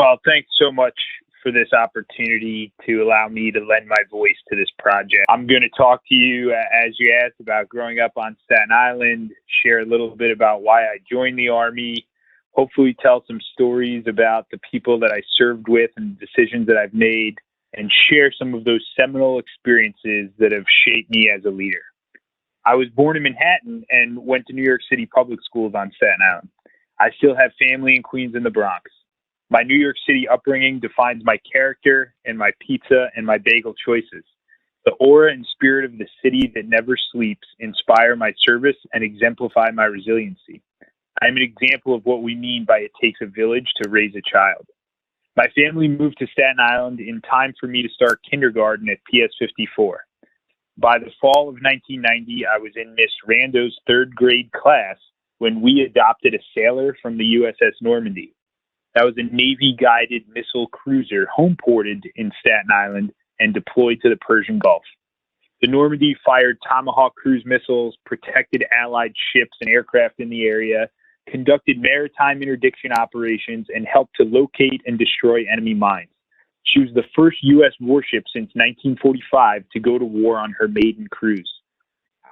Well, thanks so much for this opportunity to allow me to lend my voice to this project. I'm going to talk to you, as you asked, about growing up on Staten Island, share a little bit about why I joined the Army, hopefully tell some stories about the people that I served with and decisions that I've made, and share some of those seminal experiences that have shaped me as a leader. I was born in Manhattan and went to New York City public schools on Staten Island. I still have family in Queens and the Bronx. My New York City upbringing defines my character and my pizza and my bagel choices. The aura and spirit of the city that never sleeps inspire my service and exemplify my resiliency. I am an example of what we mean by it takes a village to raise a child. My family moved to Staten Island in time for me to start kindergarten at PS 54. By the fall of 1990, I was in Miss Rando's third grade class when we adopted a sailor from the USS Normandy. That was a Navy-guided missile cruiser home-ported in Staten Island and deployed to the Persian Gulf. The Normandy fired Tomahawk cruise missiles, protected Allied ships and aircraft in the area, conducted maritime interdiction operations, and helped to locate and destroy enemy mines. She was the first U.S. warship since 1945 to go to war on her maiden cruise.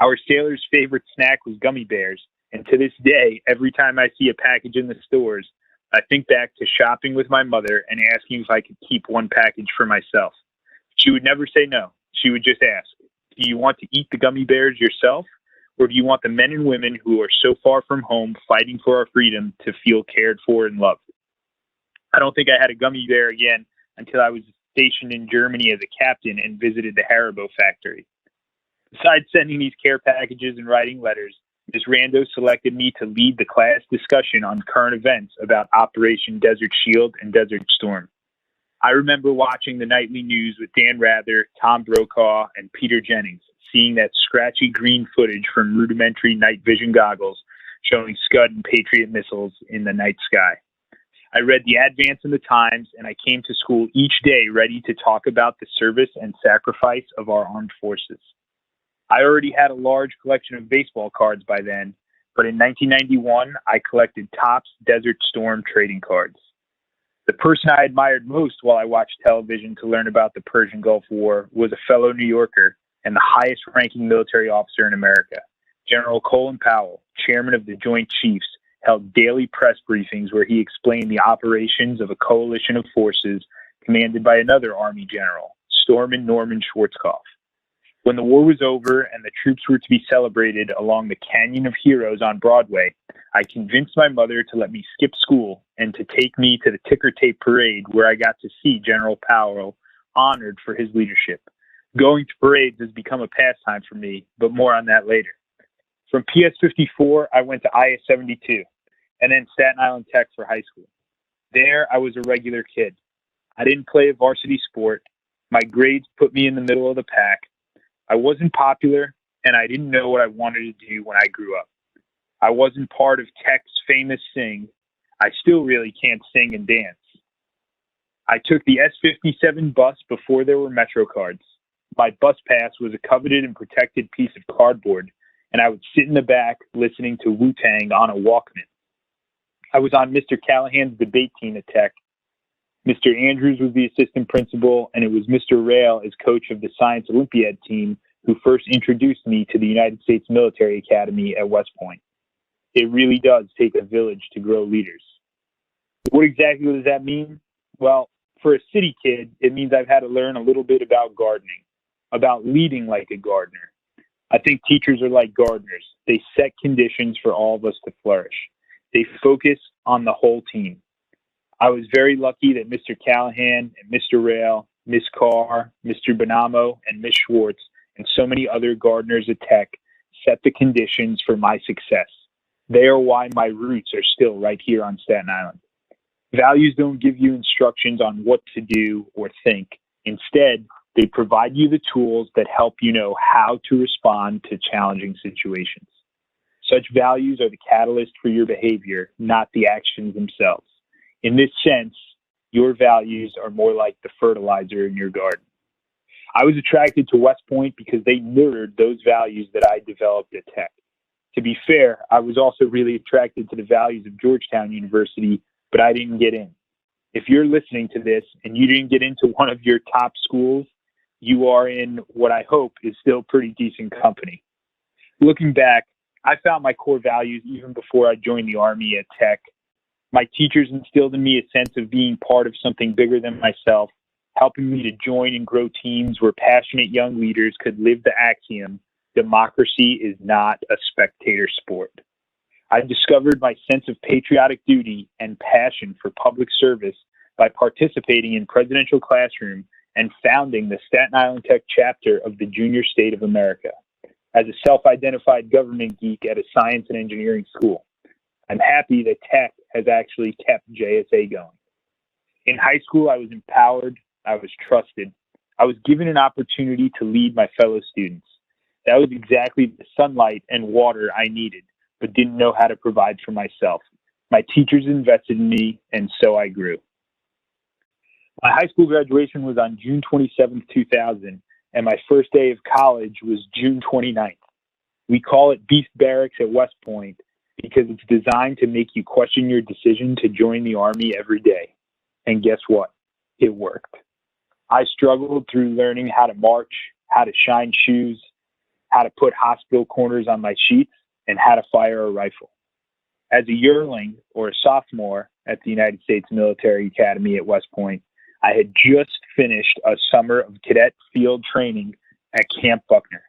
Our sailor's favorite snack was gummy bears, and to this day, every time I see a package in the stores, I think back to shopping with my mother and asking if I could keep one package for myself. She would never say no. She would just ask, do you want to eat the gummy bears yourself, or do you want the men and women who are so far from home fighting for our freedom to feel cared for and loved? I don't think I had a gummy bear again until I was stationed in Germany as a captain and visited the Haribo factory. Besides sending these care packages and writing letters, Ms. Rando selected me to lead the class discussion on current events about Operation Desert Shield and Desert Storm. I remember watching the nightly news with Dan Rather, Tom Brokaw, and Peter Jennings, seeing that scratchy green footage from rudimentary night vision goggles showing Scud and Patriot missiles in the night sky. I read the Advance in the Times, and I came to school each day ready to talk about the service and sacrifice of our armed forces. I already had a large collection of baseball cards by then, but in 1991, I collected Topps Desert Storm trading cards. The person I admired most while I watched television to learn about the Persian Gulf War was a fellow New Yorker and the highest-ranking military officer in America. General Colin Powell, chairman of the Joint Chiefs, held daily press briefings where he explained the operations of a coalition of forces commanded by another Army general, Storeman Norman Schwarzkopf. When the war was over and the troops were to be celebrated along the Canyon of Heroes on Broadway, I convinced my mother to let me skip school and to take me to the ticker tape parade where I got to see General Powell honored for his leadership. Going to parades has become a pastime for me, but more on that later. From PS 54, I went to IS 72 and then Staten Island Tech for high school. There, I was a regular kid. I didn't play a varsity sport. My grades put me in the middle of the pack. I wasn't popular, and I didn't know what I wanted to do when I grew up. I wasn't part of Tech's famous Sing. I still really can't sing and dance. I took the S-57 bus before there were Metro cards. My bus pass was a coveted and protected piece of cardboard, and I would sit in the back listening to Wu-Tang on a Walkman. I was on Mr. Callahan's debate team at Tech. Mr. Andrews was the assistant principal, and it was Mr. Rail as coach of the Science Olympiad team who first introduced me to the United States Military Academy at West Point. It really does take a village to grow leaders. What exactly does that mean? Well, for a city kid, it means I've had to learn a little bit about gardening, about leading like a gardener. I think teachers are like gardeners. They set conditions for all of us to flourish. They focus on the whole team. I was very lucky that Mr. Callahan and Mr. Rail, Miss Carr, Mr. Bonamo, and Miss Schwartz, and so many other gardeners at Tech set the conditions for my success. They are why my roots are still right here on Staten Island. Values don't give you instructions on what to do or think. Instead, they provide you the tools that help you know how to respond to challenging situations. Such values are the catalyst for your behavior, not the actions themselves. In this sense, your values are more like the fertilizer in your garden. I was attracted to West Point because they mirrored those values that I developed at Tech. To be fair, I was also really attracted to the values of Georgetown University, but I didn't get in. If you're listening to this and you didn't get into one of your top schools, you are in what I hope is still pretty decent company. Looking back, I found my core values even before I joined the Army at Tech. My teachers instilled in me a sense of being part of something bigger than myself, helping me to join and grow teams where passionate young leaders could live the axiom, democracy is not a spectator sport. I discovered my sense of patriotic duty and passion for public service by participating in Presidential Classroom and founding the Staten Island Tech chapter of the Junior State of America. As a self-identified government geek at a science and engineering school, I'm happy that Tech has actually kept JSA going. In high school, I was empowered, I was trusted, I was given an opportunity to lead my fellow students. That was exactly the sunlight and water I needed, but didn't know how to provide for myself. My teachers invested in me, and so I grew. My high school graduation was on June 27, 2000, and my first day of college was June 29th. We call it Beast Barracks at West Point because it's designed to make you question your decision to join the Army every day. And guess what? It worked. I struggled through learning how to march, how to shine shoes, how to put hospital corners on my sheets, and how to fire a rifle. As a yearling or a sophomore at the United States Military Academy at West Point, I had just finished a summer of cadet field training at Camp Buckner.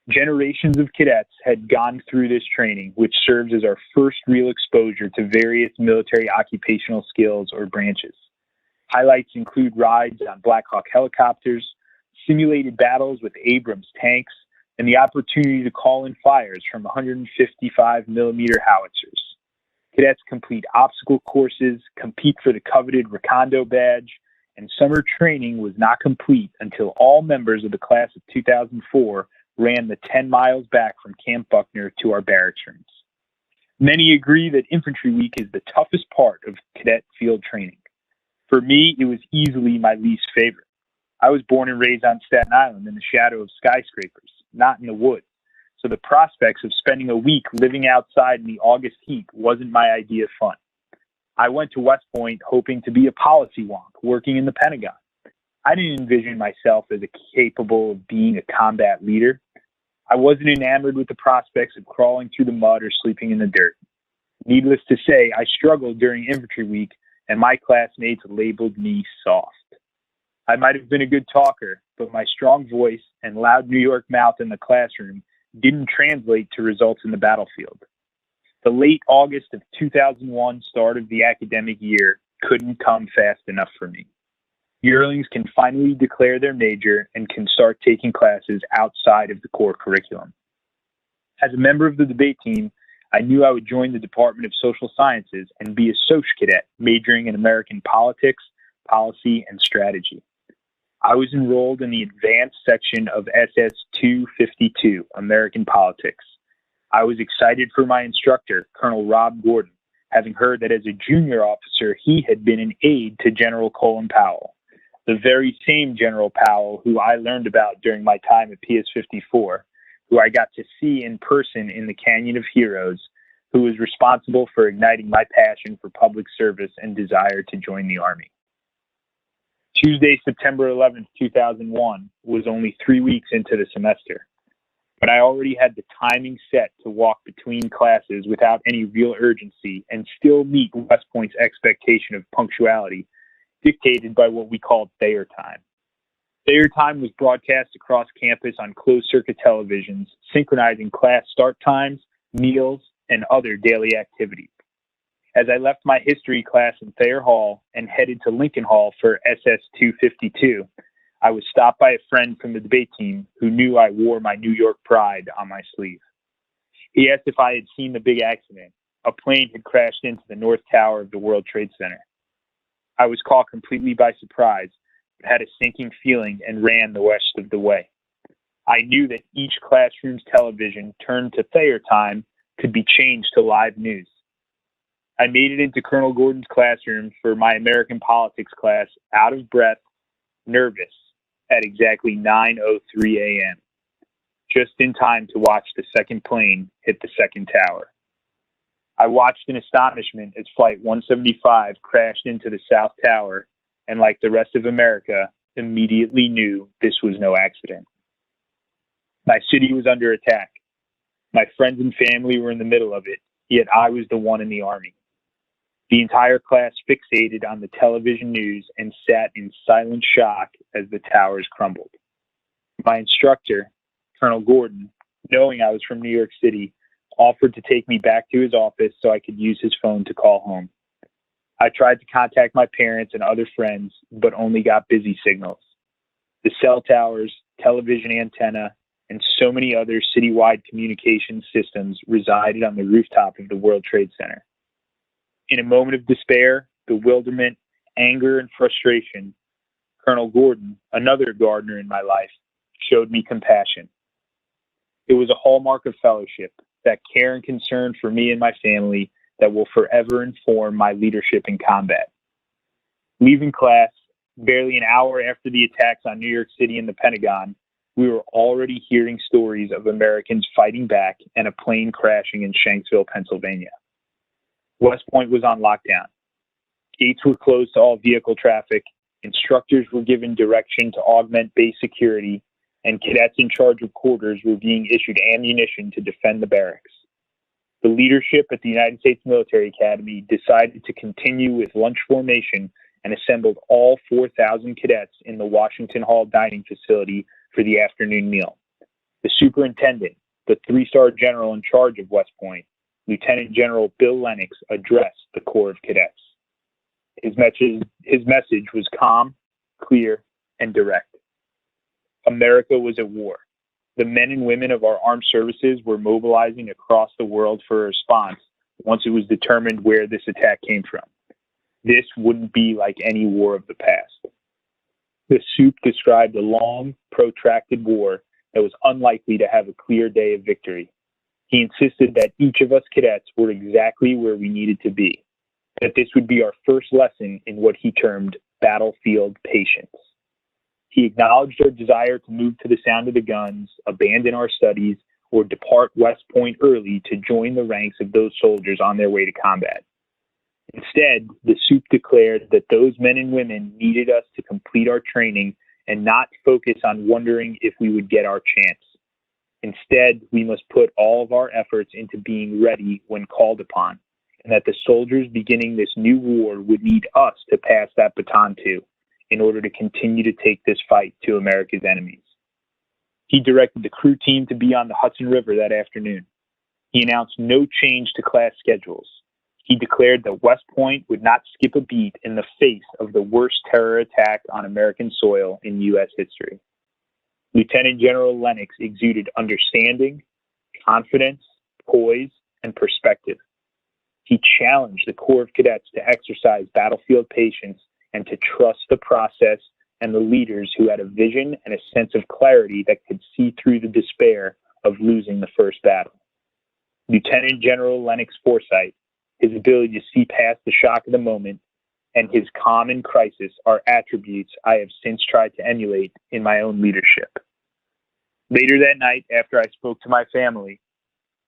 Generations of cadets had gone through this training, which serves as our first real exposure to various military occupational skills or branches. Highlights include rides on Black Hawk helicopters, simulated battles with Abrams tanks, and the opportunity to call in fires from 155 millimeter howitzers. Cadets complete obstacle courses, compete for the coveted Recondo badge, and summer training was not complete until all members of the class of 2004 ran the 10 miles back from Camp Buckner to our barracks rooms. Many agree that Infantry Week is the toughest part of cadet field training. For me, it was easily my least favorite. I was born and raised on Staten Island in the shadow of skyscrapers, not in the woods. So the prospects of spending a week living outside in the August heat wasn't my idea of fun. I went to West Point hoping to be a policy wonk working in the Pentagon. I didn't envision myself as capable of being a combat leader. I wasn't enamored with the prospects of crawling through the mud or sleeping in the dirt. Needless to say, I struggled during Infantry Week, and my classmates labeled me soft. I might have been a good talker, but my strong voice and loud New York mouth in the classroom didn't translate to results in the battlefield. The late August of 2001 start of the academic year couldn't come fast enough for me. Yearlings can finally declare their major and can start taking classes outside of the core curriculum. As a member of the debate team, I knew I would join the Department of Social Sciences and be a Soc cadet majoring in American politics, policy, and strategy. I was enrolled in the advanced section of SS 252, American Politics. I was excited for my instructor, Colonel Rob Gordon, having heard that as a junior officer, he had been an aide to General Colin Powell, the very same General Powell who I learned about during my time at PS 54, who I got to see in person in the Canyon of Heroes, who was responsible for igniting my passion for public service and desire to join the Army. Tuesday, September 11th, 2001 was only 3 weeks into the semester, but I already had the timing set to walk between classes without any real urgency and still meet West Point's expectation of punctuality, dictated by what we called Thayer time. Thayer time was broadcast across campus on closed-circuit televisions, synchronizing class start times, meals, and other daily activities. As I left my history class in Thayer Hall and headed to Lincoln Hall for SS 252, I was stopped by a friend from the debate team who knew I wore my New York pride on my sleeve. He asked if I had seen the big accident. A plane had crashed into the North Tower of the World Trade Center. I was caught completely by surprise, but had a sinking feeling and ran the rest of the way. I knew that each classroom's television turned to Thayer time could be changed to live news. I made it into Colonel Gordon's classroom for my American politics class, out of breath, nervous, at exactly 9:03 a.m., just in time to watch the second plane hit the second tower. I watched in astonishment as Flight 175 crashed into the South Tower, and like the rest of America, immediately knew this was no accident. My city was under attack. My friends and family were in the middle of it, yet I was the one in the Army. The entire class fixated on the television news and sat in silent shock as the towers crumbled. My instructor, Colonel Gordon, knowing I was from New York City, offered to take me back to his office so I could use his phone to call home. I tried to contact my parents and other friends, but only got busy signals. The cell towers, television antenna, and so many other citywide communication systems resided on the rooftop of the World Trade Center. In a moment of despair, bewilderment, anger, and frustration, Colonel Gordon, another gardener in my life, showed me compassion. It was a hallmark of fellowship, that care and concern for me and my family that will forever inform my leadership in combat. Leaving class, barely an hour after the attacks on New York City and the Pentagon, we were already hearing stories of Americans fighting back and a plane crashing in Shanksville, Pennsylvania. West Point was on lockdown. Gates were closed to all vehicle traffic, instructors were given direction to augment base security, and cadets in charge of quarters were being issued ammunition to defend the barracks. The leadership at the United States Military Academy decided to continue with lunch formation and assembled all 4,000 cadets in the Washington Hall dining facility for the afternoon meal. The superintendent, the three-star general in charge of West Point, Lieutenant General Bill Lennox, addressed the Corps of Cadets. His message was calm, clear, and direct. America was at war. The men and women of our armed services were mobilizing across the world for a response once it was determined where this attack came from. This wouldn't be like any war of the past. The soup described a long, protracted war that was unlikely to have a clear day of victory. He insisted that each of us cadets were exactly where we needed to be, that this would be our first lesson in what he termed battlefield patience. He acknowledged our desire to move to the sound of the guns, abandon our studies, or depart West Point early to join the ranks of those soldiers on their way to combat. Instead, the soup declared that those men and women needed us to complete our training and not focus on wondering if we would get our chance. Instead, we must put all of our efforts into being ready when called upon, and that the soldiers beginning this new war would need us to pass that baton to in order to continue to take this fight to America's enemies. He directed the crew team to be on the Hudson River that afternoon. He announced no change to class schedules. He declared that West Point would not skip a beat in the face of the worst terror attack on American soil in U.S. history. Lieutenant General Lennox exuded understanding, confidence, poise, and perspective. He challenged the Corps of Cadets to exercise battlefield patience and to trust the process and the leaders who had a vision and a sense of clarity that could see through the despair of losing the first battle. Lieutenant General Lennox's foresight, his ability to see past the shock of the moment, and his calm in crisis are attributes I have since tried to emulate in my own leadership. Later that night, after I spoke to my family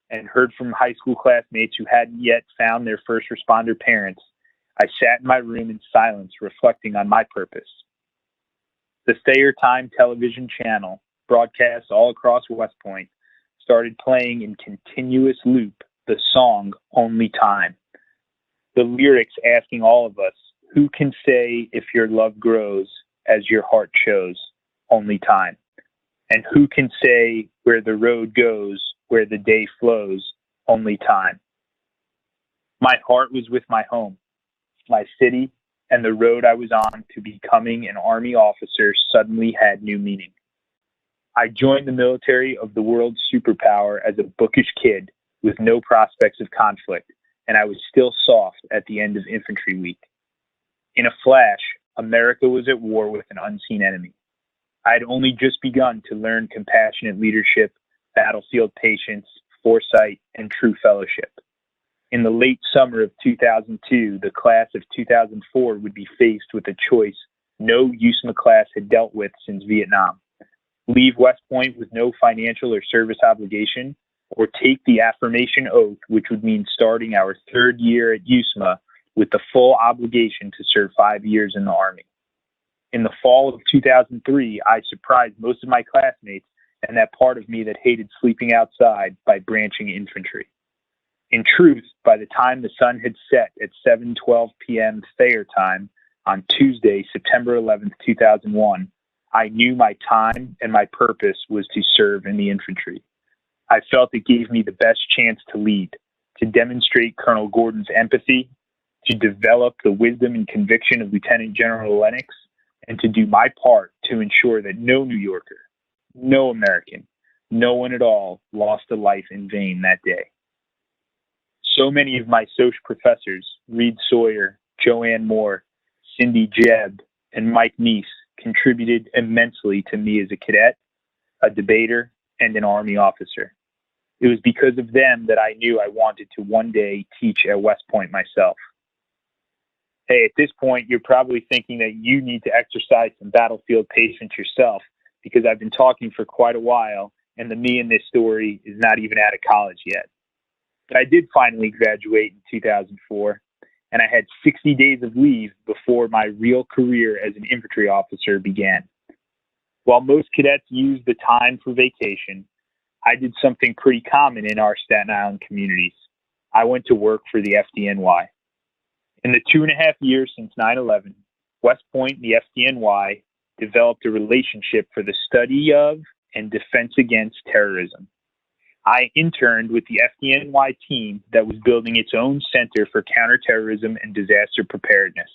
and heard from high school classmates who hadn't yet found their first responder parents, I sat in my room in silence, reflecting on my purpose. The Thayer Time television channel, broadcast all across West Point, started playing in continuous loop the song Only Time. The lyrics asking all of us, who can say if your love grows as your heart shows? Only time. And who can say where the road goes, where the day flows? Only time. My heart was with my home, my city, and the road I was on to becoming an Army officer suddenly had new meaning. I joined the military of the world's superpower as a bookish kid with no prospects of conflict, and I was still soft at the end of infantry week. In a flash, America was at war with an unseen enemy. I had only just begun to learn compassionate leadership, battlefield patience, foresight, and true fellowship. In the late summer of 2002, the class of 2004 would be faced with a choice no USMA class had dealt with since Vietnam. Leave West Point with no financial or service obligation, or take the affirmation oath, which would mean starting our third year at USMA with the full obligation to serve 5 years in the Army. In the fall of 2003, I surprised most of my classmates and that part of me that hated sleeping outside by branching infantry. In truth, by the time the sun had set at 7:12 p.m. Thayer time on Tuesday, September 11th, 2001, I knew my time and my purpose was to serve in the infantry. I felt it gave me the best chance to lead, to demonstrate Colonel Gordon's empathy, to develop the wisdom and conviction of Lieutenant General Lennox, and to do my part to ensure that no New Yorker, no American, no one at all lost a life in vain that day. So many of my social professors, Reed Sawyer, Joanne Moore, Cindy Jebb, and Mike Neese, contributed immensely to me as a cadet, a debater, and an Army officer. It was because of them that I knew I wanted to one day teach at West Point myself. Hey, at this point, you're probably thinking that you need to exercise some battlefield patience yourself, because I've been talking for quite a while, and the me in this story is not even out of college yet. But I did finally graduate in 2004, and I had 60 days of leave before my real career as an infantry officer began. While most cadets use the time for vacation, I did something pretty common in our Staten Island communities. I went to work for the FDNY. In the 2.5 years since 9/11, West Point and the FDNY developed a relationship for the study of and defense against terrorism. I interned with the FDNY team that was building its own Center for Counterterrorism and Disaster Preparedness.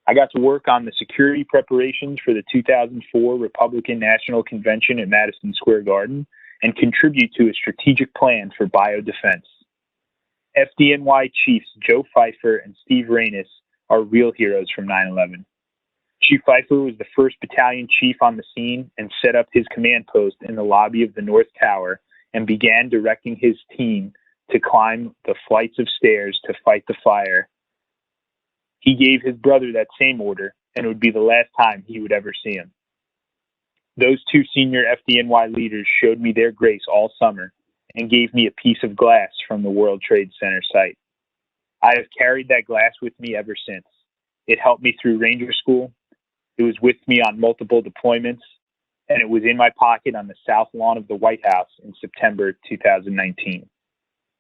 I got to work on the security preparations for the 2004 Republican National Convention at Madison Square Garden and contribute to a strategic plan for biodefense. FDNY Chiefs Joe Pfeiffer and Steve Rainis are real heroes from 9/11. Chief Pfeiffer was the first battalion chief on the scene and set up his command post in the lobby of the North Tower and began directing his team to climb the flights of stairs to fight the fire. He gave his brother that same order, and it would be the last time he would ever see him. Those two senior FDNY leaders showed me their grace all summer and gave me a piece of glass from the World Trade Center site. I have carried that glass with me ever since. It helped me through Ranger School. It was with me on multiple deployments, and it was in my pocket on the south lawn of the White House in September 2019.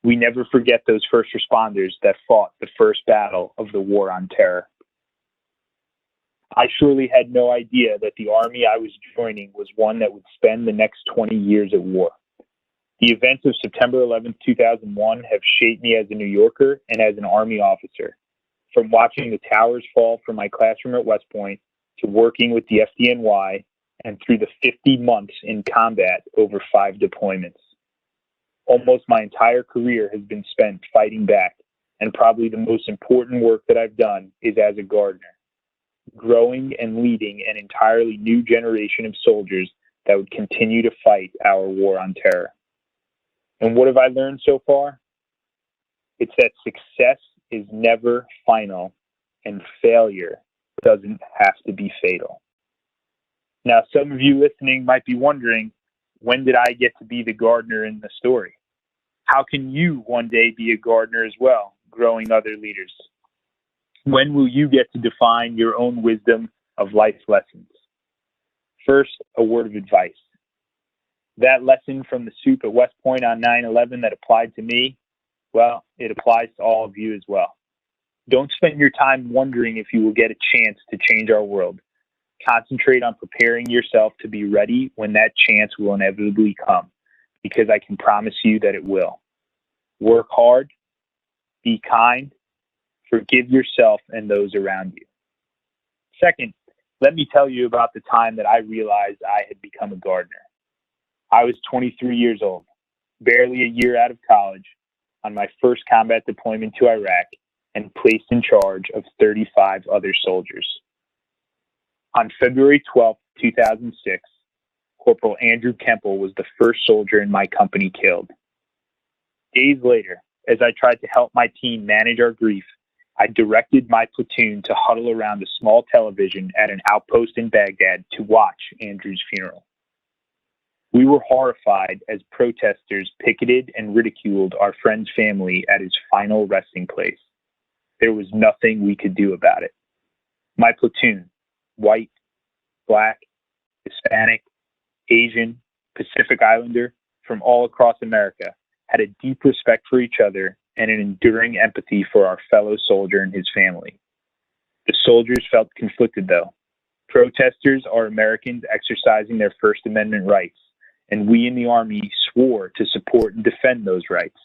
We never forget those first responders that fought the first battle of the war on terror. I surely had no idea that the Army I was joining was one that would spend the next 20 years at war. The events of September 11, 2001 have shaped me as a New Yorker and as an Army officer, from watching the towers fall from my classroom at West Point to working with the FDNY and through the 50 months in combat over 5 deployments. Almost my entire career has been spent fighting back, and probably the most important work that I've done is as a gardener, growing and leading an entirely new generation of soldiers that would continue to fight our war on terror. And what have I learned so far? It's that success is never final, and failure doesn't have to be fatal. Now, some of you listening might be wondering, when did I get to be the gardener in the story? How can you one day be a gardener as well, growing other leaders? When will you get to define your own wisdom of life lessons? First, a word of advice. That lesson from the soup at West Point on 9/11 that applied to me, well, it applies to all of you as well. Don't spend your time wondering if you will get a chance to change our world. Concentrate on preparing yourself to be ready when that chance will inevitably come, because I can promise you that it will. Work hard, be kind, forgive yourself and those around you. Second, let me tell you about the time that I realized I had become a gardener. I was 23 years old, barely a year out of college, on my first combat deployment to Iraq, and placed in charge of 35 other soldiers. On February 12, 2006, Corporal Andrew Kemple was the first soldier in my company killed. Days later, as I tried to help my team manage our grief, I directed my platoon to huddle around a small television at an outpost in Baghdad to watch Andrew's funeral. We were horrified as protesters picketed and ridiculed our friend's family at his final resting place. There was nothing we could do about it. My platoon, white, Black, Hispanic, Asian, Pacific Islander, from all across America, had a deep respect for each other and an enduring empathy for our fellow soldier and his family. The soldiers felt conflicted, though. Protesters are Americans exercising their First Amendment rights, and we in the Army swore to support and defend those rights.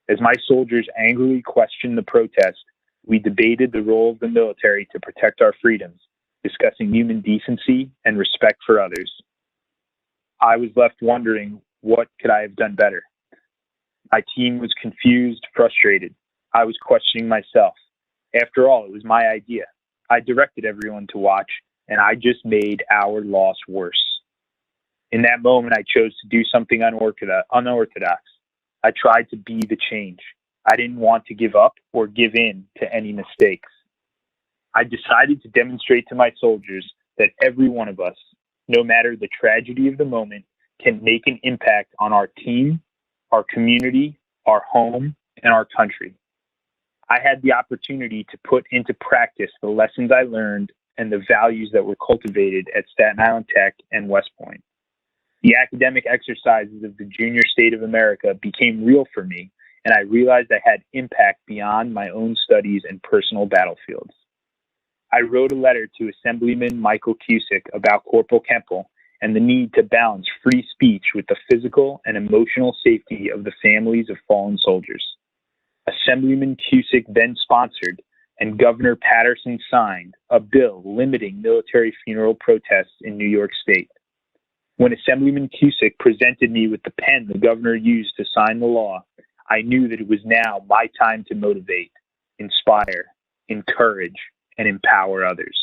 As my soldiers angrily questioned the protest, we debated the role of the military to protect our freedoms, discussing human decency and respect for others. I was left wondering, what could I have done better? My team was confused, frustrated. I was questioning myself. After all, it was my idea. I directed everyone to watch, and I just made our loss worse. In that moment, I chose to do something unorthodox. I tried to be the change. I didn't want to give up or give in to any mistakes. I decided to demonstrate to my soldiers that every one of us, no matter the tragedy of the moment, can make an impact on our team, our community, our home, and our country. I had the opportunity to put into practice the lessons I learned and the values that were cultivated at Staten Island Tech and West Point. The academic exercises of the Junior State of America became real for me, and I realized I had impact beyond my own studies and personal battlefields. I wrote a letter to Assemblyman Michael Cusick about Corporal Kemple and the need to balance free speech with the physical and emotional safety of the families of fallen soldiers. Assemblyman Cusick then sponsored and Governor Patterson signed a bill limiting military funeral protests in New York State. When Assemblyman Cusick presented me with the pen the governor used to sign the law, I knew that it was now my time to motivate, inspire, encourage, and empower others.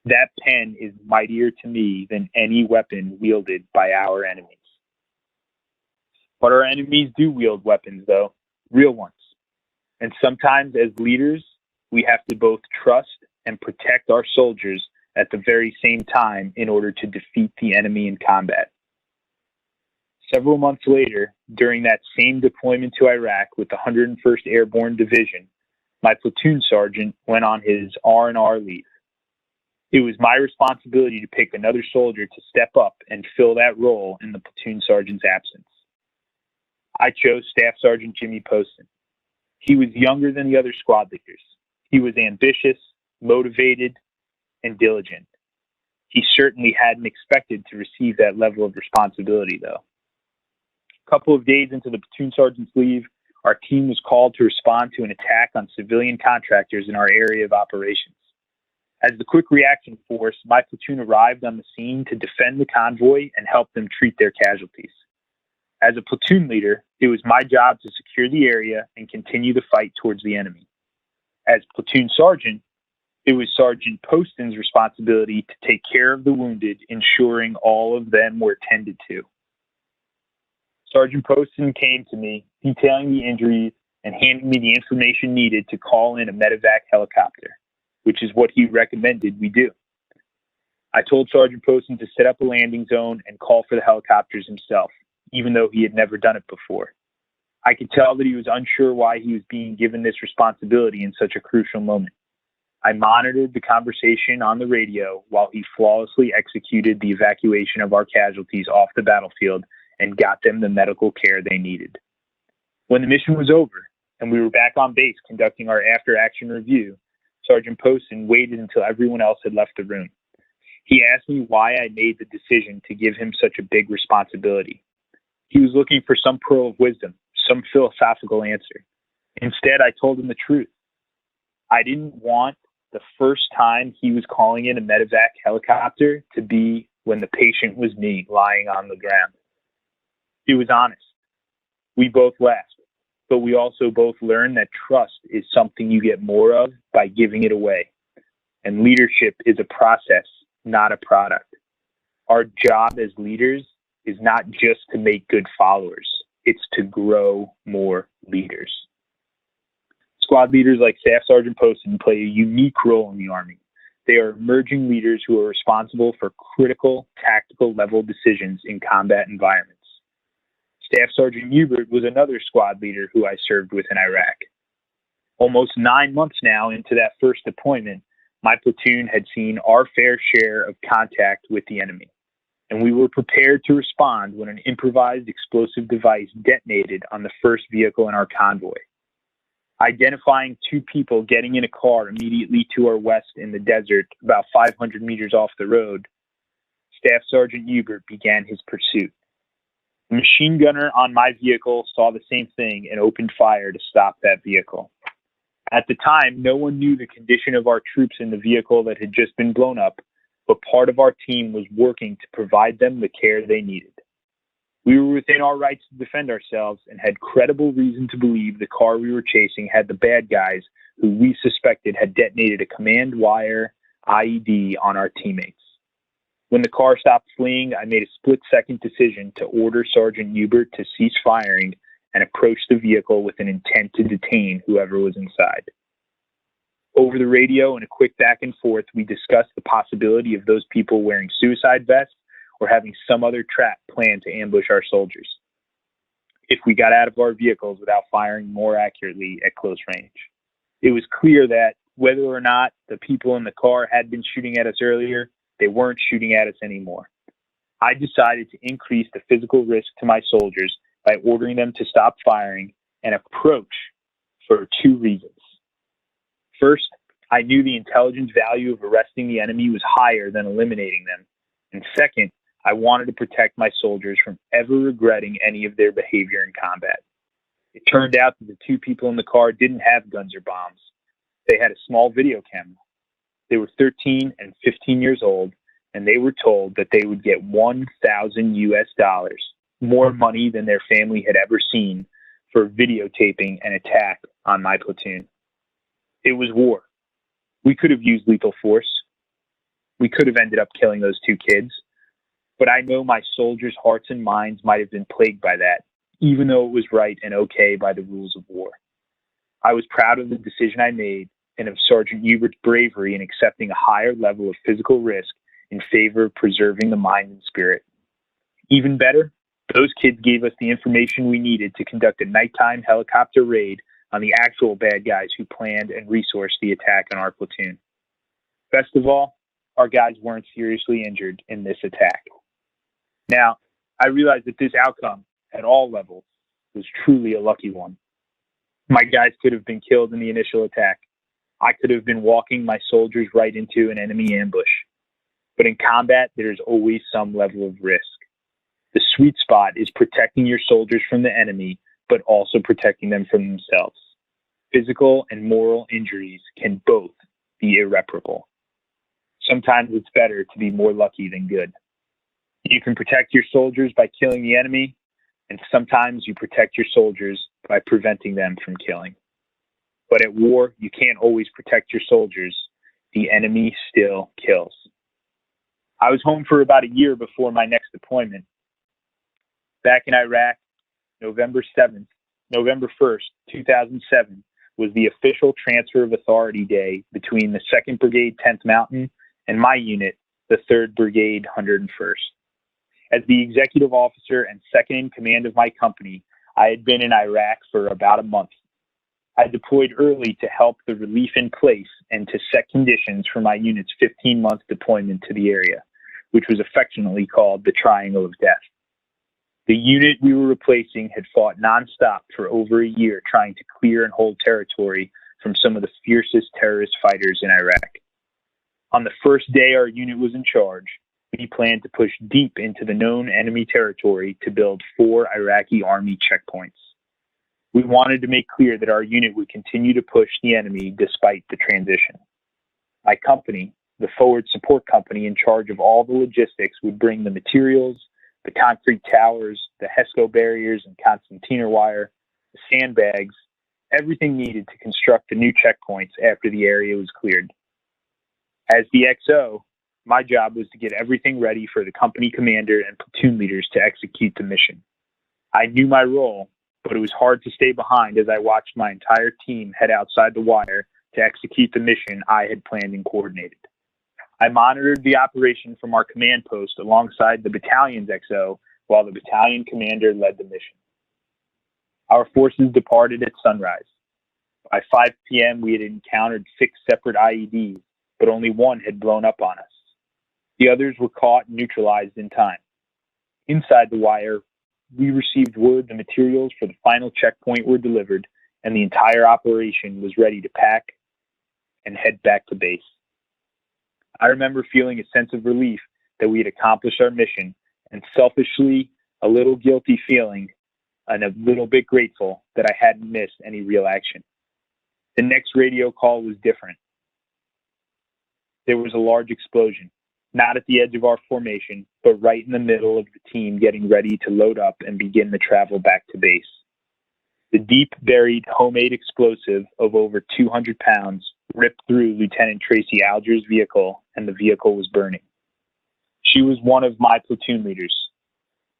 That pen is mightier to me than any weapon wielded by our enemies. But our enemies do wield weapons, though, real ones. And sometimes as leaders, we have to both trust and protect our soldiers at the very same time in order to defeat the enemy in combat. Several months later, during that same deployment to Iraq with the 101st Airborne Division, my platoon sergeant went on his R&R leave. It was my responsibility to pick another soldier to step up and fill that role in the platoon sergeant's absence. I chose Staff Sergeant Jimmy Poston. He was younger than the other squad leaders. He was ambitious, motivated, and diligent. He certainly hadn't expected to receive that level of responsibility, though. A couple of days into the platoon sergeant's leave, our team was called to respond to an attack on civilian contractors in our area of operations. As the quick reaction force, my platoon arrived on the scene to defend the convoy and help them treat their casualties. As a platoon leader, it was my job to secure the area and continue the fight towards the enemy. As platoon sergeant, it was Sergeant Poston's responsibility to take care of the wounded, ensuring all of them were tended to. Sergeant Poston came to me, detailing the injuries and handing me the information needed to call in a medevac helicopter, which is what he recommended we do. I told Sergeant Poston to set up a landing zone and call for the helicopters himself, even though he had never done it before. I could tell that he was unsure why he was being given this responsibility in such a crucial moment. I monitored the conversation on the radio while he flawlessly executed the evacuation of our casualties off the battlefield and got them the medical care they needed. When the mission was over and we were back on base conducting our after-action review, Sergeant Poston waited until everyone else had left the room. He asked me why I made the decision to give him such a big responsibility. He was looking for some pearl of wisdom, some philosophical answer. Instead, I told him the truth. I didn't want the first time he was calling in a medevac helicopter to be when the patient was me lying on the ground. He was honest. We both laughed, but we also both learned that trust is something you get more of by giving it away. And leadership is a process, not a product. Our job as leaders is not just to make good followers. It's to grow more leaders. Squad leaders like Staff Sergeant Poston play a unique role in the Army. They are emerging leaders who are responsible for critical tactical level decisions in combat environments. Staff Sergeant Hubert was another squad leader who I served with in Iraq. Almost 9 months now into that first deployment, my platoon had seen our fair share of contact with the enemy, and we were prepared to respond when an improvised explosive device detonated on the first vehicle in our convoy. Identifying 2 people getting in a car immediately to our west in the desert, about 500 meters off the road, Staff Sergeant Hubert began his pursuit. The machine gunner on my vehicle saw the same thing and opened fire to stop that vehicle. At the time, no one knew the condition of our troops in the vehicle that had just been blown up, but part of our team was working to provide them the care they needed. We were within our rights to defend ourselves and had credible reason to believe the car we were chasing had the bad guys who we suspected had detonated a command wire IED on our teammates. When the car stopped fleeing, I made a split-second decision to order Sergeant Hubert to cease firing and approach the vehicle with an intent to detain whoever was inside. Over the radio and a quick back and forth, we discussed the possibility of those people wearing suicide vests or having some other trap planned to ambush our soldiers if we got out of our vehicles without firing more accurately at close range. It was clear that whether or not the people in the car had been shooting at us earlier, they weren't shooting at us anymore. I decided to increase the physical risk to my soldiers by ordering them to stop firing and approach for 2 reasons. First, I knew the intelligence value of arresting the enemy was higher than eliminating them. And second, I wanted to protect my soldiers from ever regretting any of their behavior in combat. It turned out that the 2 people in the car didn't have guns or bombs. They had a small video camera. They were 13 and 15 years old, and they were told that they would get $1,000, more money than their family had ever seen, for videotaping an attack on my platoon. It was war. We could have used lethal force. We could have ended up killing those 2 kids. But I know my soldiers' hearts and minds might have been plagued by that, even though it was right and okay by the rules of war. I was proud of the decision I made and of Sergeant Hubert's bravery in accepting a higher level of physical risk in favor of preserving the mind and spirit. Even better, those kids gave us the information we needed to conduct a nighttime helicopter raid on the actual bad guys who planned and resourced the attack on our platoon. Best of all, our guys weren't seriously injured in this attack. Now, I realize that this outcome, at all levels, was truly a lucky one. My guys could have been killed in the initial attack. I could have been walking my soldiers right into an enemy ambush. But in combat, there's always some level of risk. The sweet spot is protecting your soldiers from the enemy, but also protecting them from themselves. Physical and moral injuries can both be irreparable. Sometimes it's better to be more lucky than good. You can protect your soldiers by killing the enemy, and sometimes you protect your soldiers by preventing them from killing. But at war, you can't always protect your soldiers. The enemy still kills. I was home for about a year before my next deployment. Back in Iraq, November 1st, 2007, was the official transfer of authority day between the 2nd Brigade 10th Mountain and my unit, the 3rd Brigade 101st. As the executive officer and second in command of my company, I had been in Iraq for about a month. I deployed early to help the relief in place and to set conditions for my unit's 15-month deployment to the area, which was affectionately called the Triangle of Death. The unit we were replacing had fought nonstop for over a year trying to clear and hold territory from some of the fiercest terrorist fighters in Iraq. On the first day our unit was in charge, we planned to push deep into the known enemy territory to build 4 Iraqi army checkpoints. We wanted to make clear that our unit would continue to push the enemy despite the transition. My company, the forward support company in charge of all the logistics, would bring the materials, the concrete towers, the HESCO barriers and concertina wire, the sandbags, everything needed to construct the new checkpoints after the area was cleared. As the XO, my job was to get everything ready for the company commander and platoon leaders to execute the mission. I knew my role, but it was hard to stay behind as I watched my entire team head outside the wire to execute the mission I had planned and coordinated. I monitored the operation from our command post alongside the battalion's XO while the battalion commander led the mission. Our forces departed at sunrise. By 5 p.m., we had encountered 6 separate IEDs, but only one had blown up on us. The others were caught and neutralized in time. Inside the wire, we received word the materials for the final checkpoint were delivered, and the entire operation was ready to pack and head back to base. I remember feeling a sense of relief that we had accomplished our mission, and selfishly a little guilty feeling and a little bit grateful that I hadn't missed any real action. The next radio call was different. There was a large explosion, not at the edge of our formation, but right in the middle of the team getting ready to load up and begin the travel back to base. The deep-buried homemade explosive of over 200 pounds ripped through Lieutenant Tracy Alger's vehicle, and the vehicle was burning. She was one of my platoon leaders.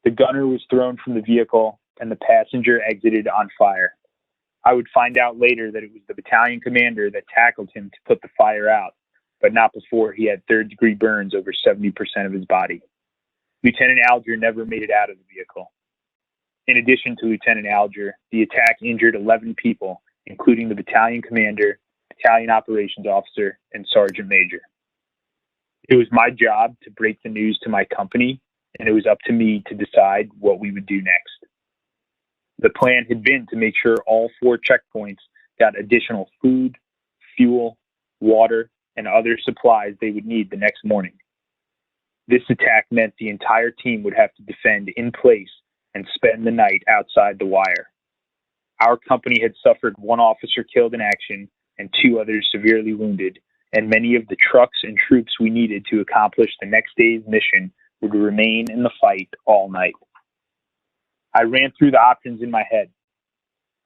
The gunner was thrown from the vehicle, and the passenger exited on fire. I would find out later that it was the battalion commander that tackled him to put the fire out, but not before he had third-degree burns over 70% of his body. Lieutenant Alger never made it out of the vehicle. In addition to Lieutenant Alger, the attack injured 11 people, including the battalion commander, battalion operations officer, and sergeant major. It was my job to break the news to my company, and it was up to me to decide what we would do next. The plan had been to make sure all 4 checkpoints got additional food, fuel, water, and other supplies they would need the next morning. This attack meant the entire team would have to defend in place and spend the night outside the wire. Our company had suffered 1 officer killed in action and 2 others severely wounded, and many of the trucks and troops we needed to accomplish the next day's mission would remain in the fight all night. I ran through the options in my head.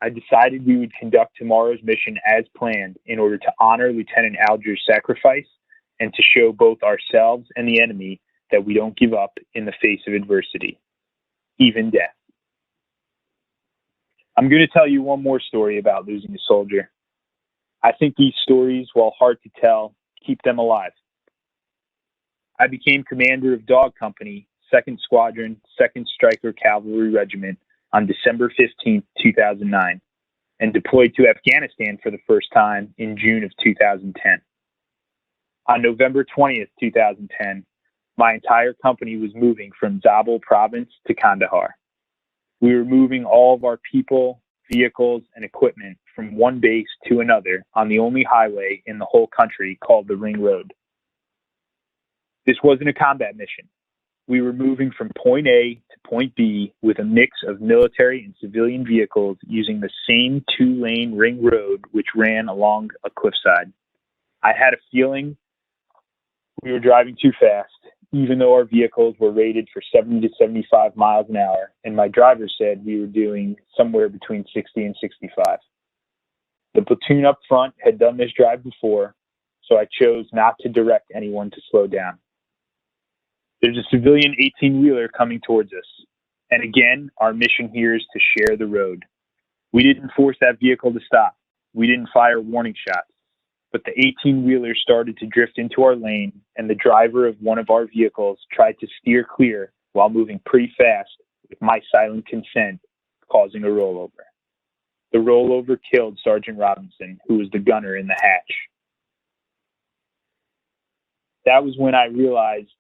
I decided we would conduct tomorrow's mission as planned in order to honor Lieutenant Alger's sacrifice and to show both ourselves and the enemy that we don't give up in the face of adversity, even death. I'm going to tell you one more story about losing a soldier. I think these stories, while hard to tell, keep them alive. I became commander of Dog Company, 2nd Squadron, 2nd Stryker Cavalry Regiment on December 15, 2009, and deployed to Afghanistan for the first time in June of 2010. On November 20th, 2010, my entire company was moving from Zabul province to Kandahar. We were moving all of our people, vehicles, and equipment from one base to another on the only highway in the whole country called the Ring Road. This wasn't a combat mission. We were moving from point A to point B with a mix of military and civilian vehicles using the same 2-lane ring road which ran along a cliffside. I had a feeling we were driving too fast, even though our vehicles were rated for 70 to 75 miles an hour, and my driver said we were doing somewhere between 60 and 65. The platoon up front had done this drive before, so I chose not to direct anyone to slow down. There's a civilian 18-wheeler coming towards us, and again, our mission here is to share the road. We didn't force that vehicle to stop. We didn't fire warning shots. But the 18-wheeler started to drift into our lane, and the driver of one of our vehicles tried to steer clear while moving pretty fast with my silent consent, causing a rollover. The rollover killed Sergeant Robinson, who was the gunner in the hatch. That was when I realized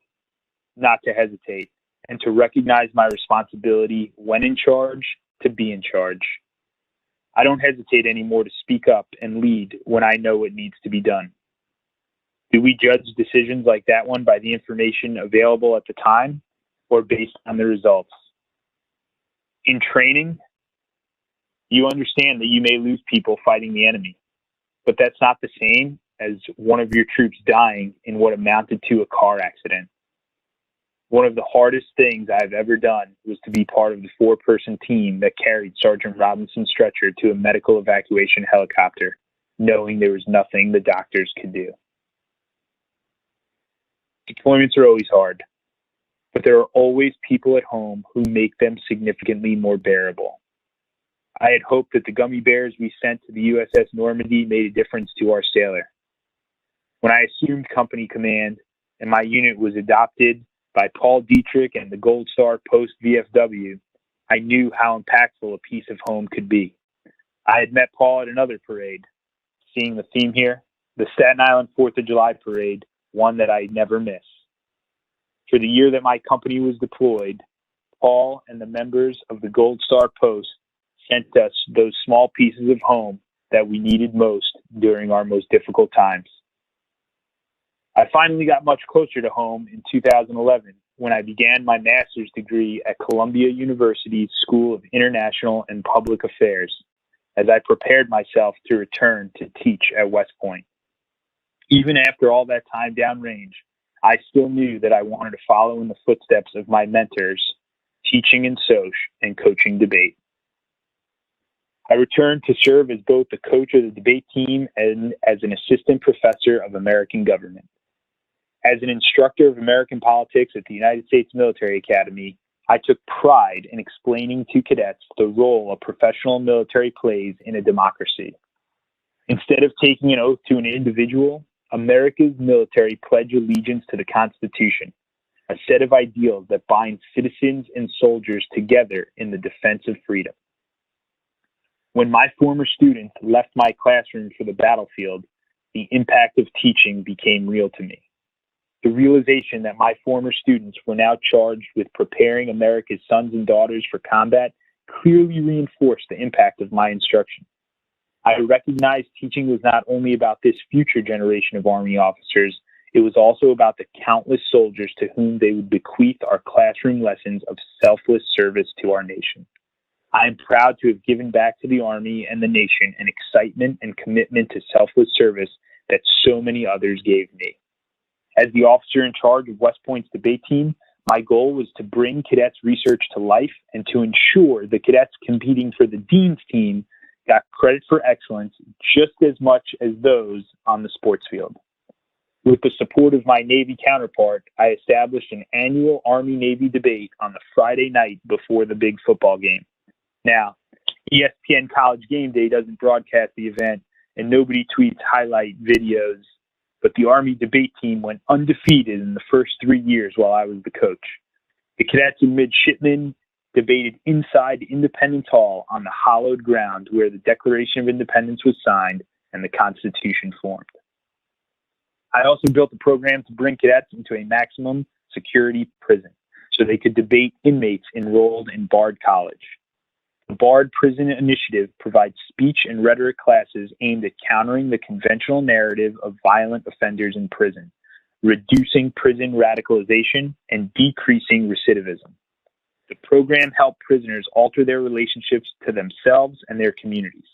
not to hesitate and to recognize my responsibility when in charge to be in charge. I don't hesitate anymore to speak up and lead when I know it needs to be done. Do we judge decisions like that one by the information available at the time or based on the results? In training, you understand that you may lose people fighting the enemy, but that's not the same as one of your troops dying in what amounted to a car accident. One of the hardest things I've ever done was to be part of the 4-person team that carried Sergeant Robinson's stretcher to a medical evacuation helicopter, knowing there was nothing the doctors could do. Deployments are always hard, but there are always people at home who make them significantly more bearable. I had hoped that the gummy bears we sent to the USS Normandy made a difference to our sailor. When I assumed company command, and my unit was adopted by Paul Dietrich and the Gold Star Post VFW, I knew how impactful a piece of home could be. I had met Paul at another parade. Seeing the theme here, the Staten Island 4th of July parade, one that I never miss. For the year that my company was deployed, Paul and the members of the Gold Star Post sent us those small pieces of home that we needed most during our most difficult times. I finally got much closer to home in 2011 when I began my master's degree at Columbia University's School of International and Public Affairs, as I prepared myself to return to teach at West Point. Even after all that time downrange, I still knew that I wanted to follow in the footsteps of my mentors, teaching in Soch and coaching debate. I returned to serve as both the coach of the debate team and as an assistant professor of American government. As an instructor of American politics at the United States Military Academy, I took pride in explaining to cadets the role a professional military plays in a democracy. Instead of taking an oath to an individual, America's military pledge allegiance to the Constitution, a set of ideals that bind citizens and soldiers together in the defense of freedom. When my former students left my classroom for the battlefield, the impact of teaching became real to me. The realization that my former students were now charged with preparing America's sons and daughters for combat clearly reinforced the impact of my instruction. I recognized teaching was not only about this future generation of Army officers, it was also about the countless soldiers to whom they would bequeath our classroom lessons of selfless service to our nation. I am proud to have given back to the Army and the nation an excitement and commitment to selfless service that so many others gave me. As the officer in charge of West Point's debate team, my goal was to bring cadets' research to life and to ensure the cadets competing for the dean's team got credit for excellence just as much as those on the sports field. With the support of my Navy counterpart, I established an annual Army-Navy debate on the Friday night before the big football game. Now, ESPN College Game Day doesn't broadcast the event, and nobody tweets highlight videos, but the Army debate team went undefeated in the first 3 years while I was the coach. The cadets and midshipmen debated inside Independence Hall on the hallowed ground where the Declaration of Independence was signed and the Constitution formed. I also built a program to bring cadets into a maximum security prison so they could debate inmates enrolled in Bard College. The Bard Prison Initiative provides speech and rhetoric classes aimed at countering the conventional narrative of violent offenders in prison, reducing prison radicalization, and decreasing recidivism. The program helped prisoners alter their relationships to themselves and their communities.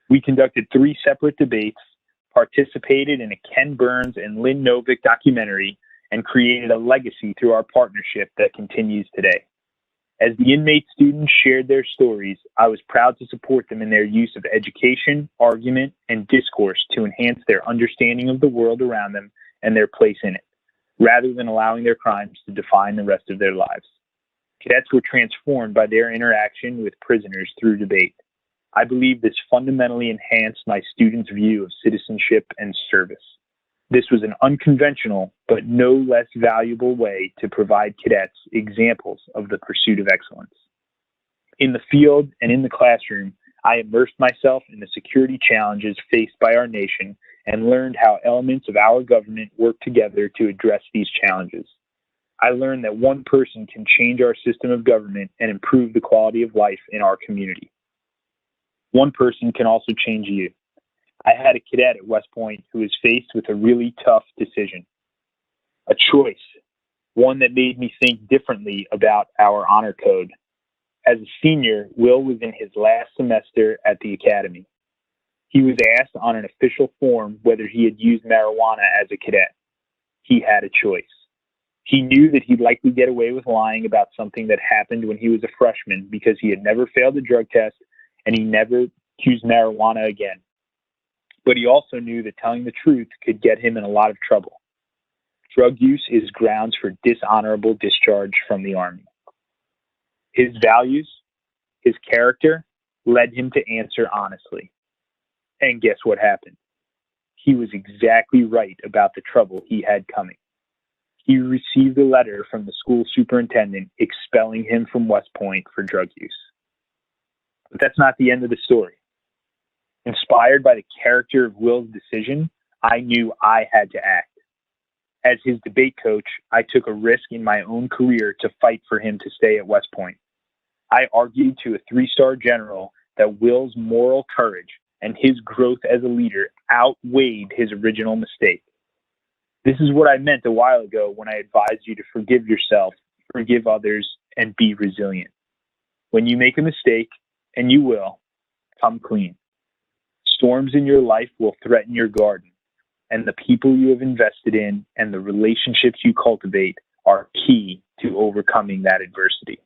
We conducted 3 separate debates, participated in a Ken Burns and Lynn Novick documentary, and created a legacy through our partnership that continues today. As the inmate students shared their stories, I was proud to support them in their use of education, argument, and discourse to enhance their understanding of the world around them and their place in it, rather than allowing their crimes to define the rest of their lives. Cadets were transformed by their interaction with prisoners through debate. I believe this fundamentally enhanced my students' view of citizenship and service. This was an unconventional, but no less valuable way to provide cadets examples of the pursuit of excellence. In the field and in the classroom, I immersed myself in the security challenges faced by our nation and learned how elements of our government work together to address these challenges. I learned that one person can change our system of government and improve the quality of life in our community. One person can also change you. I had a cadet at West Point who was faced with a really tough decision, a choice, one that made me think differently about our honor code. As a senior, Will was in his last semester at the academy. He was asked on an official form whether he had used marijuana as a cadet. He had a choice. He knew that he'd likely get away with lying about something that happened when he was a freshman because he had never failed a drug test and he never used marijuana again. But he also knew that telling the truth could get him in a lot of trouble. Drug use is grounds for dishonorable discharge from the Army. His values, his character, led him to answer honestly. And guess what happened? He was exactly right about the trouble he had coming. he received a letter from the school superintendent expelling him from West Point for drug use. But that's not the end of the story. Inspired by the character of Will's decision, I knew I had to act. As his debate coach, I took a risk in my own career to fight for him to stay at West Point. I argued to a 3-star general that Will's moral courage and his growth as a leader outweighed his original mistake. This is what I meant a while ago when I advised you to forgive yourself, forgive others, and be resilient. When you make a mistake, and you will, come clean. Storms in your life will threaten your garden, and the people you have invested in and the relationships you cultivate are key to overcoming that adversity.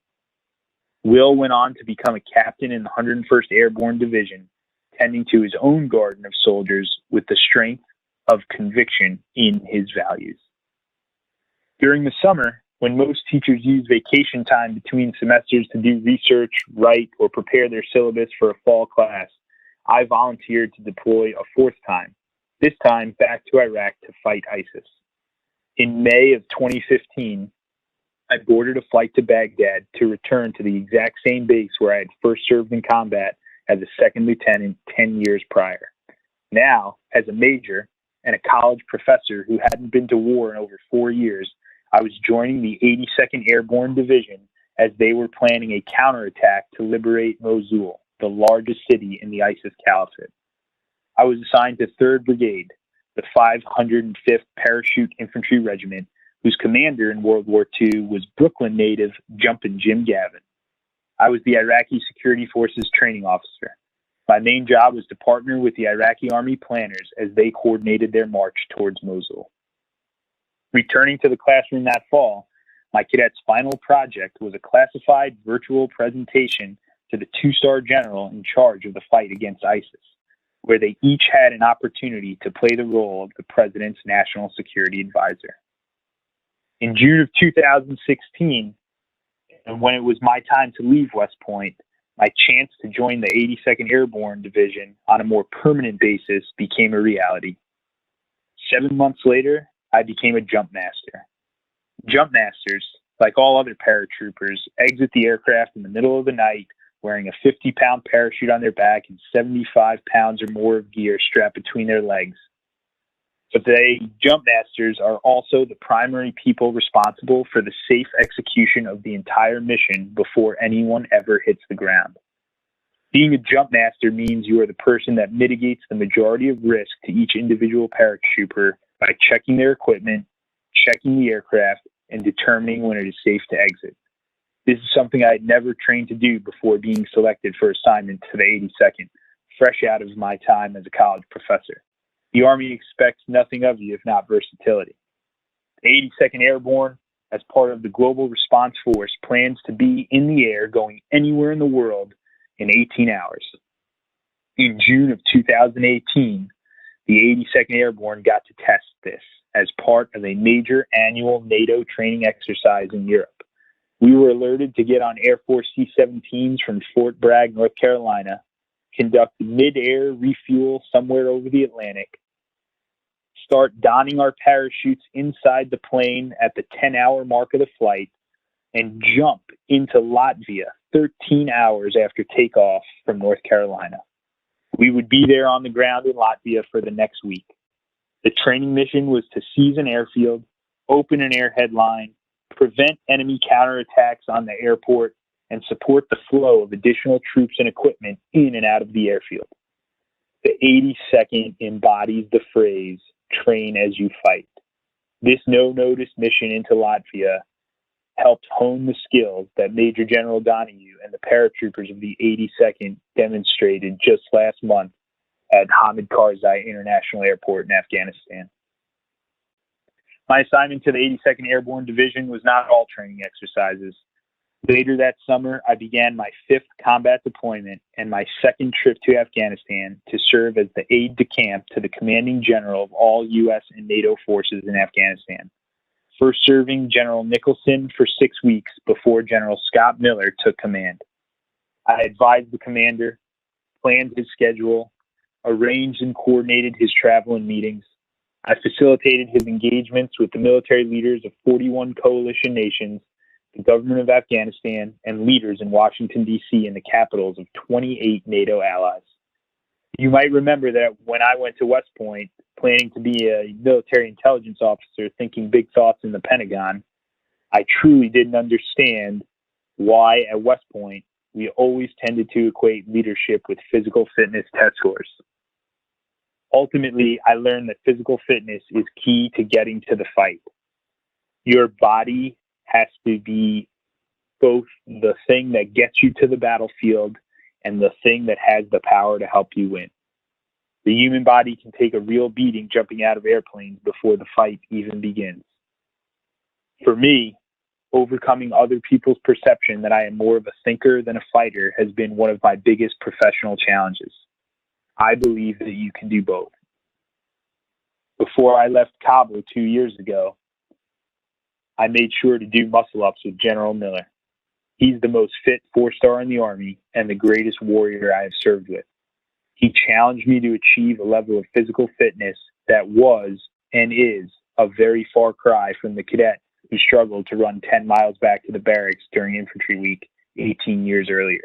Will went on to become a captain in the 101st Airborne Division, tending to his own garden of soldiers with the strength of conviction in his values. During the summer, when most teachers use vacation time between semesters to do research, write, or prepare their syllabus for a fall class, I volunteered to deploy a 4th time, this time back to Iraq to fight ISIS. In May of 2015, I boarded a flight to Baghdad to return to the exact same base where I had first served in combat as a 2nd lieutenant 10 years prior. Now, as a major and a college professor who hadn't been to war in over 4 years, I was joining the 82nd Airborne Division as they were planning a counterattack to liberate Mosul, the largest city in the ISIS caliphate. I was assigned to 3rd Brigade, the 505th Parachute Infantry Regiment, whose commander in World War II was Brooklyn native Jumpin' Jim Gavin. I was the Iraqi Security Forces training officer. My main job was to partner with the Iraqi Army planners as they coordinated their march towards Mosul. Returning to the classroom that fall, my cadet's final project was a classified virtual presentation to the 2-star general in charge of the fight against ISIS, where they each had an opportunity to play the role of the president's national security advisor. In June of 2016, and when it was my time to leave West Point, my chance to join the 82nd Airborne Division on a more permanent basis became a reality. 7 months later, I became a jump master. Jump masters, like all other paratroopers, exit the aircraft in the middle of the night wearing a 50-pound parachute on their back and 75 pounds or more of gear strapped between their legs. But they, jump masters, are also the primary people responsible for the safe execution of the entire mission before anyone ever hits the ground. Being a jump master means you are the person that mitigates the majority of risk to each individual paratrooper by checking their equipment, checking the aircraft, and determining when it is safe to exit. This is something I had never trained to do before being selected for assignment to the 82nd, fresh out of my time as a college professor. The Army expects nothing of you if not versatility. The 82nd Airborne, as part of the Global Response Force, plans to be in the air going anywhere in the world in 18 hours. In June of 2018, the 82nd Airborne got to test this as part of a major annual NATO training exercise in Europe. We were alerted to get on Air Force C-17s from Fort Bragg, North Carolina, conduct mid-air refuel somewhere over the Atlantic, start donning our parachutes inside the plane at the 10-hour mark of the flight, and jump into Latvia 13 hours after takeoff from North Carolina. We would be there on the ground in Latvia for the next week. The training mission was to seize an airfield, open an airhead line, prevent enemy counterattacks on the airport, and support the flow of additional troops and equipment in and out of the airfield. The 82nd embodies the phrase, train as you fight. This no-notice mission into Latvia helped hone the skills that Major General Donahue and the paratroopers of the 82nd demonstrated just last month at Hamid Karzai International Airport in Afghanistan. My assignment to the 82nd Airborne Division was not all training exercises. Later that summer, I began my 5th combat deployment and my 2nd trip to Afghanistan to serve as the aide-de-camp to the commanding general of all U.S. and NATO forces in Afghanistan, first serving General Nicholson for 6 weeks before General Scott Miller took command. I advised the commander, planned his schedule, arranged and coordinated his travel and meetings. I facilitated his engagements with the military leaders of 41 coalition nations, the government of Afghanistan, and leaders in Washington, D.C. and the capitals of 28 NATO allies. You might remember that when I went to West Point, planning to be a military intelligence officer, thinking big thoughts in the Pentagon, I truly didn't understand why at West Point we always tended to equate leadership with physical fitness test scores. Ultimately, I learned that physical fitness is key to getting to the fight. Your body has to be both the thing that gets you to the battlefield and the thing that has the power to help you win. The human body can take a real beating jumping out of airplanes before the fight even begins. For me, overcoming other people's perception that I am more of a thinker than a fighter has been one of my biggest professional challenges. I believe that you can do both. Before I left Kabul 2 years ago, I made sure to do muscle-ups with General Miller. He's the most fit 4-star in the Army and the greatest warrior I have served with. He challenged me to achieve a level of physical fitness that was and is a very far cry from the cadet who struggled to run 10 miles back to the barracks during infantry week 18 years earlier.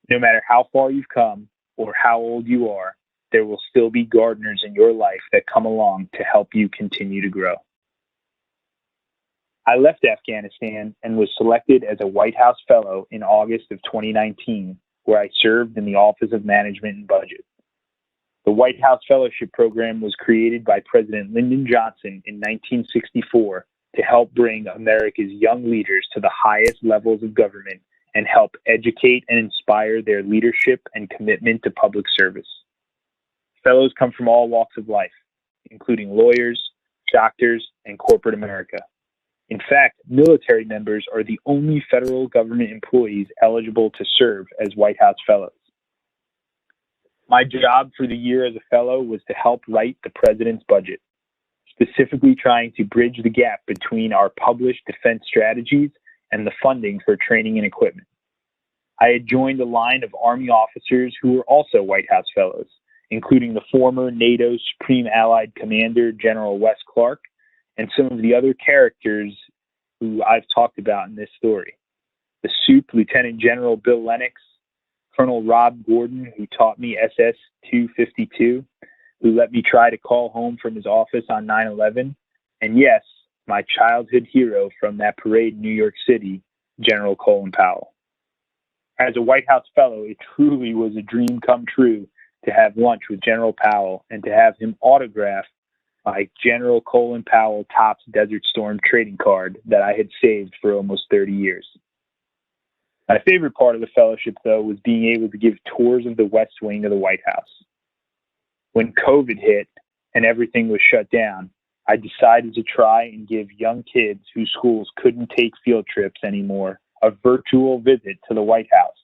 No matter how far you've come or how old you are, there will still be gardeners in your life that come along to help you continue to grow. I left Afghanistan and was selected as a White House Fellow in August of 2019, where I served in the Office of Management and Budget. The White House Fellowship Program was created by President Lyndon Johnson in 1964 to help bring America's young leaders to the highest levels of government and help educate and inspire their leadership and commitment to public service. Fellows come from all walks of life, including lawyers, doctors, and corporate America. In fact, military members are the only federal government employees eligible to serve as White House Fellows. My job for the year as a fellow was to help write the president's budget, specifically trying to bridge the gap between our published defense strategies and the funding for training and equipment. I had joined a line of Army officers who were also White House Fellows, including the former NATO Supreme Allied Commander, General Wes Clark, and some of the other characters who I've talked about in this story. The Sup Lieutenant General Bill Lennox, Colonel Rob Gordon, who taught me SS-252, who let me try to call home from his office on 9/11, and yes, my childhood hero from that parade in New York City, General Colin Powell. As a White House Fellow, it truly was a dream come true to have lunch with General Powell and to have him autograph my General Colin Powell Topps Desert Storm trading card that I had saved for almost 30 years. My favorite part of the fellowship, though, was being able to give tours of the West Wing of the White House. When COVID hit and everything was shut down, I decided to try and give young kids whose schools couldn't take field trips anymore a virtual visit to the White House,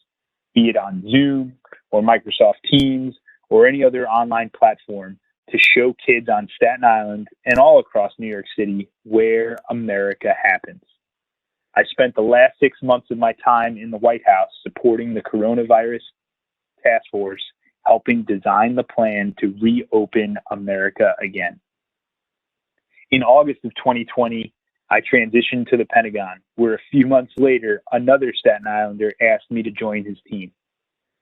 be it on Zoom or Microsoft Teams or any other online platform, to show kids on Staten Island and all across New York City where America happens. I spent the last 6 months of my time in the White House supporting the coronavirus task force, helping design the plan to reopen America again. In August of 2020, I transitioned to the Pentagon, where a few months later, another Staten Islander asked me to join his team.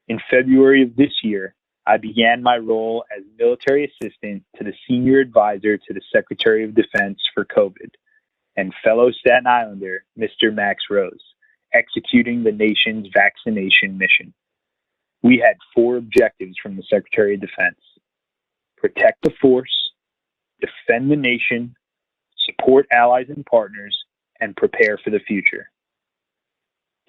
In February of this year, I began my role as military assistant to the senior advisor to the Secretary of Defense for COVID and fellow Staten Islander, Mr. Max Rose, executing the nation's vaccination mission. We had 4 objectives from the Secretary of Defense: protect the force, defend the nation, support allies and partners, and prepare for the future.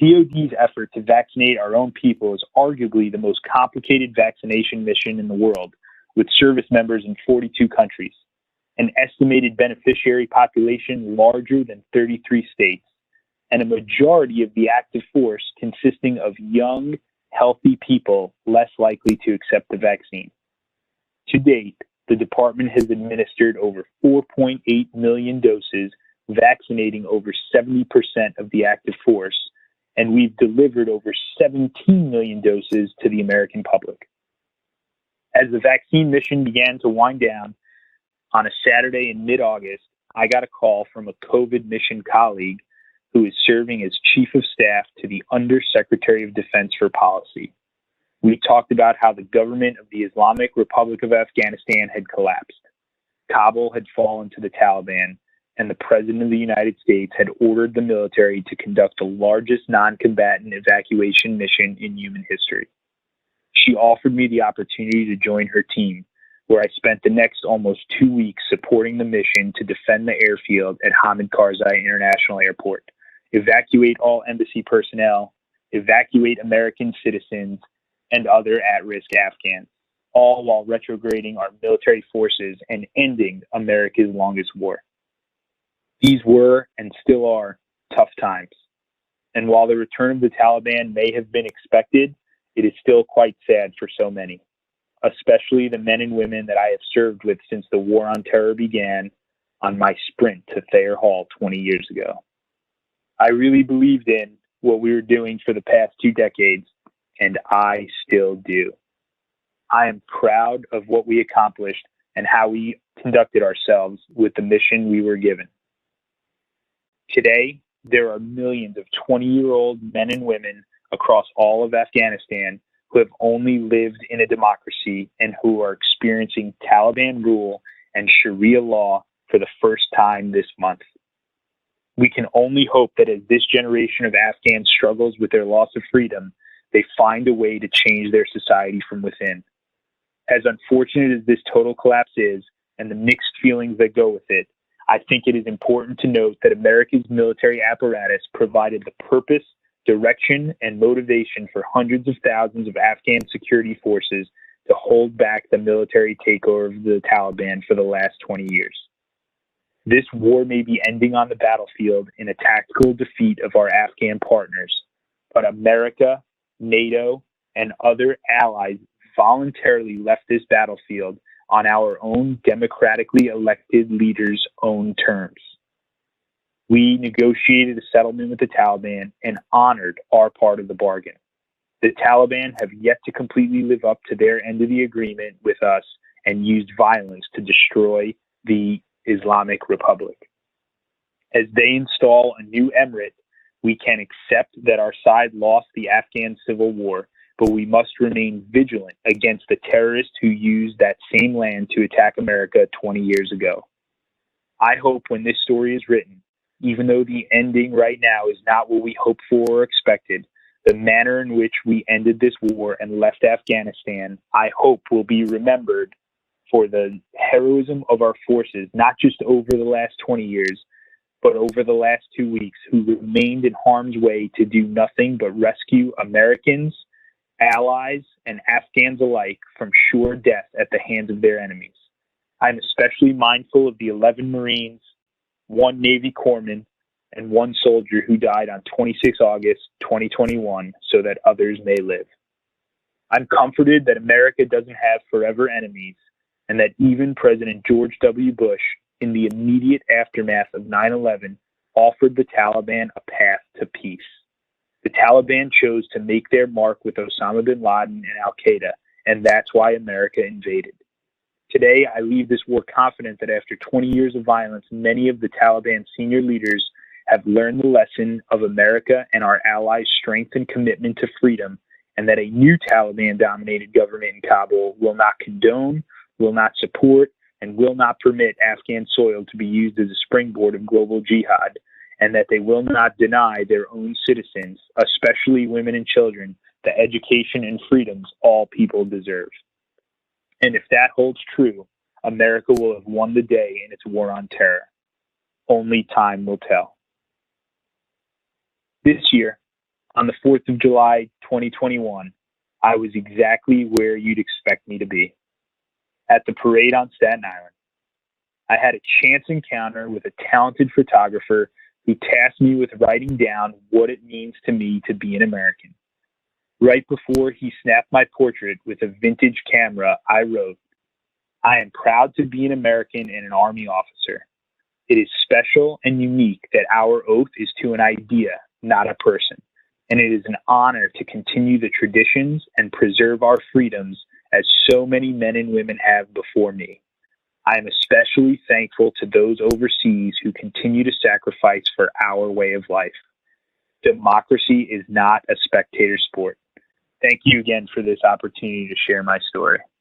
DoD's effort to vaccinate our own people is arguably the most complicated vaccination mission in the world, with service members in 42 countries, an estimated beneficiary population larger than 33 states, and a majority of the active force consisting of young, healthy people less likely to accept the vaccine. To date, the department has administered over 4.8 million doses, vaccinating over 70% of the active force, and we've delivered over 17 million doses to the American public. As the vaccine mission began to wind down, On a Saturday in mid-August, I got a call from a COVID mission colleague who is serving as Chief of Staff to the Undersecretary of Defense for Policy. We talked about how the government of the Islamic Republic of Afghanistan had collapsed. Kabul had fallen to the Taliban, and the President of the United States had ordered the military to conduct the largest non-combatant evacuation mission in human history. She offered me the opportunity to join her team, where I spent the next almost 2 weeks supporting the mission to defend the airfield at Hamid Karzai International Airport, evacuate all embassy personnel, evacuate American citizens, and other at-risk Afghans, all while retrograding our military forces and ending America's longest war. These were, and still are, tough times. And while the return of the Taliban may have been expected, it is still quite sad for so many, especially the men and women that I have served with since the War on Terror began on my sprint to Thayer Hall 20 years ago. I really believed in what we were doing for the past 2 decades, and I still do. I am proud of what we accomplished and how we conducted ourselves with the mission we were given. Today, there are millions of 20-year-old men and women across all of Afghanistan who have only lived in a democracy and who are experiencing Taliban rule and Sharia law for the first time this month. We can only hope that as this generation of Afghans struggles with their loss of freedom, they find a way to change their society from within. As unfortunate as this total collapse is, and the mixed feelings that go with it, I think it is important to note that America's military apparatus provided the purpose, direction, and motivation for hundreds of thousands of Afghan security forces to hold back the military takeover of the Taliban for the last 20 years. This war may be ending on the battlefield in a tactical defeat of our Afghan partners, but America, NATO, and other allies voluntarily left this battlefield on our own democratically elected leaders' own terms. We negotiated a settlement with the Taliban and honored our part of the bargain. The Taliban have yet to completely live up to their end of the agreement with us and used violence to destroy the Islamic Republic. As they install a new emirate, we can accept that our side lost the Afghan civil war, but we must remain vigilant against the terrorists who used that same land to attack America 20 years ago. I hope when this story is written, even though the ending right now is not what we hoped for or expected, the manner in which we ended this war and left Afghanistan, I hope will be remembered for the heroism of our forces, not just over the last 20 years, but over the last 2 weeks, who remained in harm's way to do nothing but rescue Americans, allies, and Afghans alike from sure death at the hands of their enemies. I'm especially mindful of the 11 Marines, 1 Navy corpsman, and 1 soldier who died on 26 August 2021 so that others may live. I'm comforted that America doesn't have forever enemies, and that even President George W. Bush, in the immediate aftermath of 9/11, offered the Taliban a path to peace. The Taliban chose to make their mark with Osama bin Laden and Al-Qaeda, and that's why America invaded. Today, I leave this war confident that after 20 years of violence, many of the Taliban senior leaders have learned the lesson of America and our allies' strength and commitment to freedom, and that a new Taliban-dominated government in Kabul will not condone, will not support, and will not permit Afghan soil to be used as a springboard of global jihad, and that they will not deny their own citizens, especially women and children, the education and freedoms all people deserve. And if that holds true, America will have won the day in its war on terror. Only time will tell. This year, on the 4th of July, 2021, I was exactly where you'd expect me to be, at the parade on Staten Island. I had a chance encounter with a talented photographer who tasked me with writing down what it means to me to be an American. Right before he snapped my portrait with a vintage camera, I wrote, "I am proud to be an American and an Army officer. It is special and unique that our oath is to an idea, not a person. And it is an honor to continue the traditions and preserve our freedoms as so many men and women have before me. I am especially thankful to those overseas who continue to sacrifice for our way of life. Democracy is not a spectator sport. Thank you again for this opportunity to share my story.